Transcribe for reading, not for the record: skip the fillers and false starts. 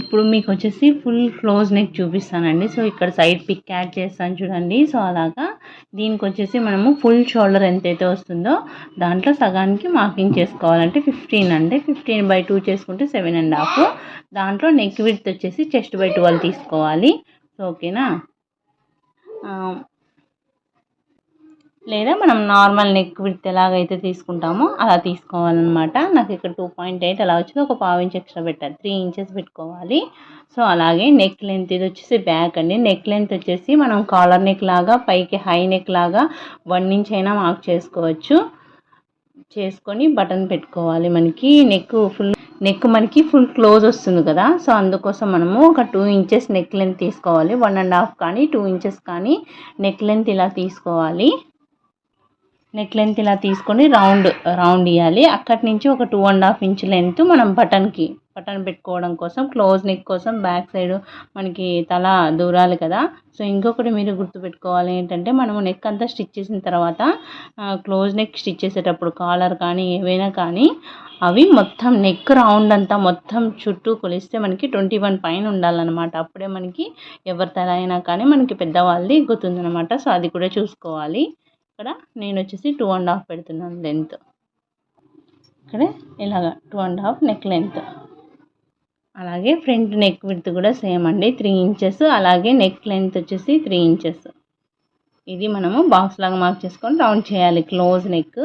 ఇప్పుడు మీకు వచ్చేసి ఫుల్ క్లోజ్ నెక్ చూపిస్తానండి. సో ఇక్కడ సైడ్ పిక్ యాడ్ చేస్తాను చూడండి. సో అలాగా దీనికి వచ్చేసి మనము ఫుల్ షోల్డర్ ఎంతైతే వస్తుందో దాంట్లో సగానికి మార్కింగ్ చేసుకోవాలంటే 15 అంటే 15/2 చేసుకుంటే 7.5. దాంట్లో నెక్ విడ్త్ వచ్చేసి చెస్ట్ బై 12 తీసుకోవాలి. సో ఓకేనా. లేదా మనం నార్మల్ నెక్ విడ్త్ ఎలాగైతే తీసుకుంటామో అలా తీసుకోవాలన్నమాట. నాకు ఇక్కడ 2.8 అలా వచ్చింది. ఒక 1/2 ఇంచ్ ఎక్స్ట్రా పెట్టాలి, 3 ఇంచెస్ పెట్టుకోవాలి. సో అలాగే నెక్ లెంత్ ఇది వచ్చేసి బ్యాక్ అండి. నెక్ లెంత్ వచ్చేసి మనం కాలర్ నెక్ లాగా పైకి హై నెక్ లాగా 1 ఇంచ్ అయినా మార్క్ చేసుకొని బటన్ పెట్టుకోవాలి. మనకి ఫుల్ క్లోజ్ వస్తుంది కదా. సో అందుకోసం మనము ఒక 2 ఇంచెస్ నెక్ లెంత్ తీసుకోవాలి. 1.5 కానీ 2 ఇంచెస్ కానీ నెక్ లెంత్ ఇలా తీసుకోవాలి. నెక్ లెంత్ ఇలా తీసుకొని రౌండ్ ఇవ్వాలి. అక్కడి నుంచి ఒక 2.5 ఇంచ్ లెంత్ మనం బటన్ పెట్టుకోవడం కోసం, క్లోజ్ నెక్ కోసం బ్యాక్ సైడ్ మనకి తల దూరాలి కదా. సో ఇంకొకటి మీరు గుర్తుపెట్టుకోవాలి ఏంటంటే, మనము నెక్ అంతా స్టిచ్ చేసిన తర్వాత క్లోజ్ నెక్ స్టిచ్ చేసేటప్పుడు కాలర్ కానీ ఏవైనా కానీ అవి మొత్తం నెక్ రౌండ్ అంతా మొత్తం చుట్టూ కొలిస్తే మనకి 21 పైన ఉండాలన్నమాట. అప్పుడే మనకి ఎవరి తల అయినా కానీ మనకి పెద్దవాళ్ళది ఎగ్గుతుందన్నమాట. సో అది కూడా చూసుకోవాలి. ఇక్కడ నేను వచ్చేసి 2.5 పెడుతున్నాను లెంత్. ఇక్కడ ఇలాగ 2.5 నెక్ లెంత్. అలాగే ఫ్రంట్ నెక్ విడ్త్ కూడా సేమ్ అండి, 3 ఇంచెస్. అలాగే నెక్ లెంత్ వచ్చేసి 3 ఇంచెస్. ఇది మనము బాక్స్ లాగా మార్క్ చేసుకొని రౌండ్ చేయాలి క్లోజ్ నెక్.